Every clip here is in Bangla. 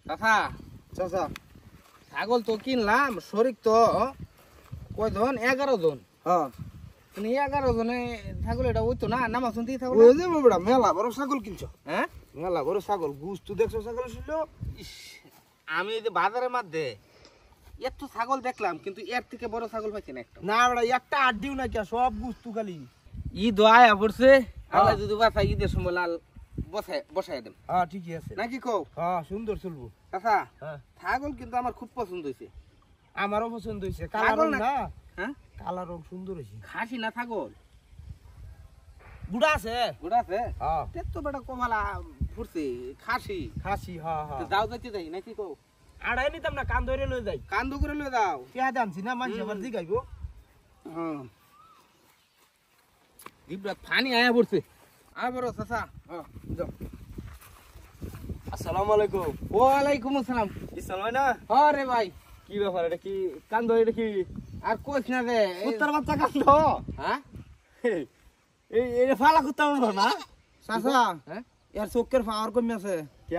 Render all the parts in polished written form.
চাচা চাচা ছাগল তো কিনলাম শরিক তো কয়জন 11 জন। হ্যাঁ 11 জনে ছাগল এটা ওই তো না নামাজন দিয়ে ছাগল ওই যে বড় মেলা বড় ছাগল কিনছো হ্যাঁ মেলা বড় ছাগল গুস্তু দেখছো ছাগল ছিল ইস, আমি এই যে বাজারের মধ্যে এত ছাগল দেখলাম কিন্তু এর থেকে বড় ছাগল পাইছি না একটা। না বড় একটা আড্ডিও না কি সব গুস্তু খালি ঈদ আয়া পড়ছে আল্লাহ যদি বাঁচা ঈদের সময় লাল বসায় দেন। হ্যাঁ ঠিকই আছে নাকি কও হ্যাঁ সুন্দর চলবো চাচা হ্যাঁ ছাগল কিন্তু আমার খুব পছন্দ হয়েছে। আমারও পছন্দ হইছে কালো ছাগল রং না- না হ্যাঁ কালো রং সুন্দর হইছে খাসি না ছাগল বুড়া আছে গোড়া আছে হ্যাঁ তো বেটা কমালা ফুটছে খাসি খাসি হ্যাঁ তো হ্যাঁ যাও যাইতে যাই নাকি কও আড়াই নিতাম না কান ধরে লই যাই কান্দু করে লয়ে দাও। পেঁয়া দামছি না মানুষ আবার জিগাইবো হ্যাঁ দিবরাত পানি আয়া পড়ছে আবার চাচা হ্যাঁ যাও আসসালামু আলাইকুম ওয়ালাইকুম আসসালাম। ইসলাম ভাই না আরে ভাই কি ব্যাপার এটা কি কান ধরে এটা কি আর কোচ না রে কুত্তার বাচ্চা কান্দ হ্যাঁ এই ফালা কুত্তা মনে না চাচা হ্যাঁ এর চোখের পাওয়ার কমে আছে কে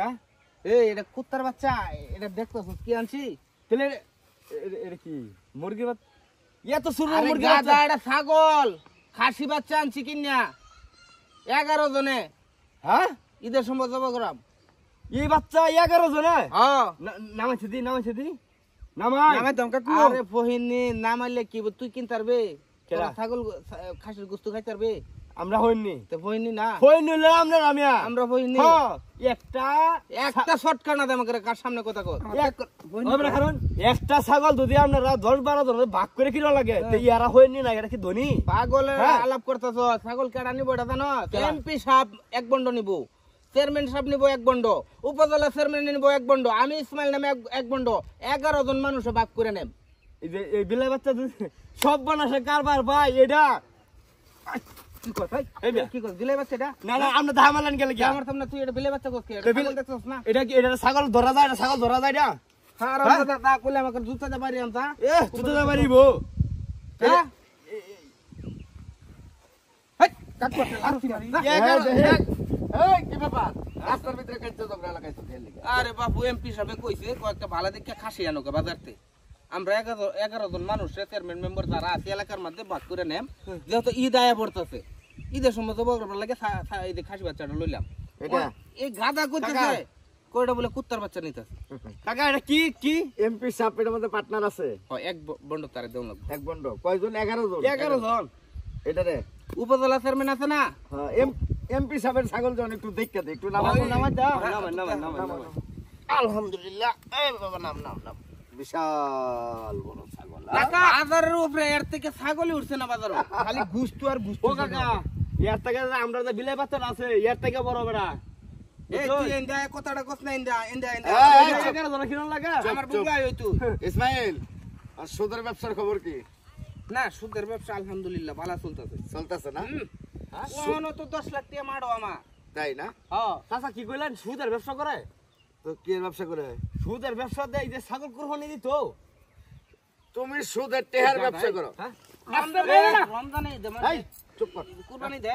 এই এটা কুত্তার বাচ্চা এটা দেখতেছ কি আনছি তাহলে এটা কি মুরগি বাচ্চা ইয়া তো শুরু আরে মুরগি গাধা, বাচ্চা এটা ছাগল খাসি বাচ্চা আনছি কিনা 11 জনে হ্যাঁ ঈদের সময় জব করাম। এই বাচ্চা 11 জন হ্যাঁ নামাইছে দি নামাই নামাইতাম কাকু আরে ফহিনী নামাইলে কি তুই কিনতে পারবে কেডা? তোরা ছাগল খাসির গোস্ত খাইতে পারবে আমরা হইনি তো ফহিনী না হই নিলে আমরা নামিয়া আমরা ফহিনী হ্যাঁ একটা শর্টকাট না দে আমাকে কার সামনে কথা কর আমরা কারণ একটা ছাগল যদি আপনারা 10-12 জন ভাগ করে কিলো লাগে তো ইয়ারা হইনি না এটা কি ধনী পাগলের হ্যাঁ। আলাপ করতেছ ছাগল কেডা নিব এটা জানো কেডা? এমপি সাহেব এক বন্ড নিব চেয়ারম্যান সাহেব নিব এক বন্ড উপজেলা চেয়ারম্যান নিব এক বন্ড আমি ইসমাইল নামে এক বন্ড 11 জন মানুষে ভাগ করে নেব। এই যে এই বিলাই বাচ্চা সব বানাসে কারবার ভাই এটা কি কথা এই বে। কি কথা বিলে বাচ্চা এটা না না আমরা ধামালান গেলে কি আমার সামনে তুই এটা বিলে বাচ্চা করছিস তো বিলে- ছাগল দেখছস না এটা কি এটা ছাগল ধরা যায় না ছাগল ধরা যায় না হ্যাঁ হ্যাঁ? রাজা দা কইলে আমাকে জুতা দে বাড়ি আনতা তুই তো পারিব হ্যাঁ হেই কাট করতে লাঠি মারি এই কি ব্যাপার রাস্তার ভিতরে কাটতে ঝগড়া লাগাইছো খেলে আরে বাপু এমপি সাহেব কইছে কয়েকটা ভালো দেখে খাসি আনোকে বাজারতে আমরা 11 জন মানুষ চেয়ারম্যান মেম্বার যারা আছে এলাকার মধ্যে ভাগ করে নেম যেহেতু ঈদ আয়া পড়তেছে ঈদের সময় তো বগর লাগে এই যে খাসি বাচ্চাটা লইলাম এটা? এই গাদা কইতেছে কয়টা বলে কুত্তার বাচ্চা নিতেছে কাকা এটা কি এমপি সাহেব এর মধ্যে পার্টনার আছে এক বন্ড তারে দেও লাগবে এক বন্ড কয়জন 11 জন 11 জন এটা রে উপজেলা চেয়ারম্যান আছে না হ্যাঁ এমপি সাহেবের ছাগল জন একটু দেখতে দে একটু নামাই দাও নামাই আলহামদুলিল্লাহ এই বাবা নাম বিশাল বড় ছাগল বাজারের উপরে এর থেকে ছাগলই উঠছে না বাজারে খালি গুস্তু আর গুস্তু ও কাকা ইয়ার থেকে আমরা যে বিলাই বাচ্চা আছে ইয়ার থেকে বড় বড় এই তুই এন্ডা কথাটা কস না এন্ডা 11 জন কিরণ লাগে আমার বুগলাই হই তুই ইসমাইল আর সুদের ব্যবসার খবর কি না সুদের ব্যবসা আলহামদুলিল্লাহ ভালো চলতেছে চলতেছে না ওখানে তো 10 লাখ টাকা মারো আমার তাই না হ্যাঁ চাচা কি কইলেন সুদের ব্যবসা করে তো কি এর ব্যবসা করে সুদের ব্যবসা দেয় যে ছাগল কুরবানি দিত তুমি সুদের টেহার ব্যবসা করো হ্যাঁ রমজানে দে এই চুপ কর কুরবানি দে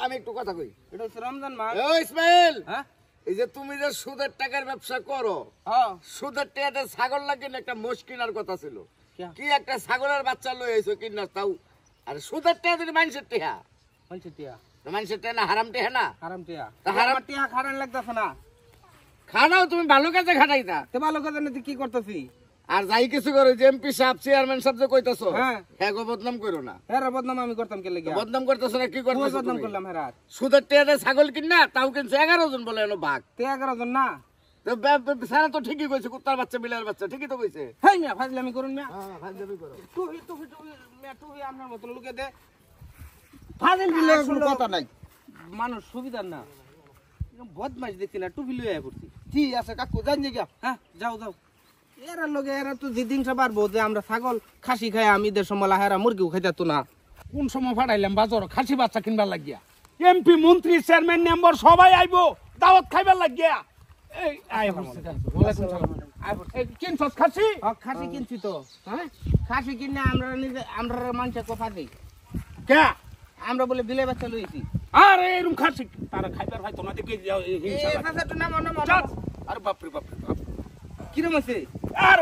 আমি একটু কথা কই এটা হচ্ছে রমজান মাস ও ইসমাইল হ্যাঁ এই যে তুমি যে সুদের টাকার ব্যবসা করো হ্যাঁ সুদের টেহাতে ছাগল লাগে না একটা মোষ কেনার কথা ছিল কিয়া? কি একটা ছাগলের বাচ্চা লই আইছো কিনার তাও আর সুদের টেহা যদি মানুষের টেহা পঞ্চাশ টিয়া মানুষের টেহা না হারাম টেহা না হারাম টিয়া তা হারাম- হারাম টিয়া খারান লাগতেছে না খানাও তুমি ভালো কাজে খাটাইতা তে ভালো কথা না তুই কি করতেছি আর যাই কিছু করো যে এমপি সাহেব চেয়ারম্যান সাহেব যে কইতাছো হ্যাঁ। হ্যাঁ গো বদনাম করো না হেরা বদনাম আমি করতাম কে লেগে বদনাম করতেছো না কি করতেছো বদনাম তুমি? করলাম হেরা সুদের টেয়ারে ছাগল কিনা তাও কিনছে 11 জন বলে এনো ভাগ তে 11 জন না তো সারা তো ঠিকই কইছে কুত্তার বাচ্চা বিলের বাচ্চা ঠিকই তো কইছে হেই মিয়া ফাজলামি করুন মিয়া হ্যাঁ ফাজলামি করো টুপি মিয়া টুপি আপনার মতন লোকে দে ফাজিল বিলে কোনো কথা নাই মানুষ সুবিধার না এরকম বদমাইশ দেখছি না টুপি লইয়া পড়ছি কি আছে কাকু জানি গিয়া হ্যাঁ যাও এরা লোকে এরা তো যেদিন পারবো যে আমরা ছাগল খাসি খাই আমি ঈদের সময় হেরা মুরগিও খাইতে না কোন সময় ফাটাইলাম বাজার খাসি বাচ্চা কিনবার লাগিয়া এমপি মন্ত্রী চেয়ারম্যান মেম্বার সবাই আইবো দাওয়াত খাইবার লাগিয়া এই আয় কিনছস খাসি খাসি কিনছি তো হ্যাঁ খাসি কিনে আমরা মানুষের কথা দিই কে আমরা বলে বিলে বাচ্চা লইছি আরে এরকম খাসি তারা খাইবার ভাই তোমাদের কে আরে বাপরে বাপ কিরম আছে আর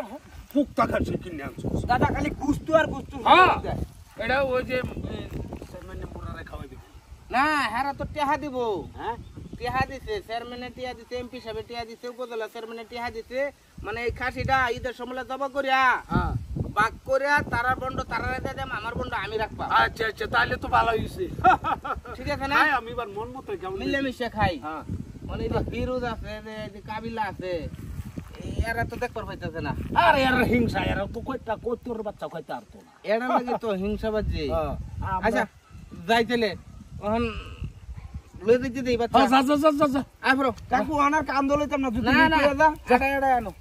ফুকটা খাসি কিনে আনছো দাদা খালি কুস্তু আর কুস্তু হ্যাঁ এটা ওই যে চেয়ারম্যান মেম্বাররা খাওয়াইবে না হেরা তো টেহা দিব হ্যাঁ টিহা দিছে চেয়ারম্যানে টিহা দিছে এমপি সাহেব টিহা দিছে উপজেলা চেয়ারম্যানে টিহা দিছে মানে এই খাসিটা ঈদের সময় জবা করিয়া হ্যাঁ বাক করিয়া তারার বন্ড তারারে দিয়ে দেম আমার বন্ড আমি রাখবা আচ্ছা আচ্ছা তাহলে তো ভালো হইছে ঠিক আছে না নাই আমি এবার মন মতো কেমন মিলেমিশে খাই হ্যাঁ মানে এই যে ফিরোজ আছে এই যে কাবিলা আছে এরা তো দেখবার পাইতেছে না আর এর হিংসা এর তো কয়টা কতর বাচ্চা কয়টা আর তো না এরা লাগে তো হিংসাবাজি হ্যাঁ আচ্ছা যাইতেলে ওহন লই দিতে দেই বাচ্চা যা যা যা যা আইব্রো কাকু আনার কাম দলাইতাম না যদি না না এটা আনো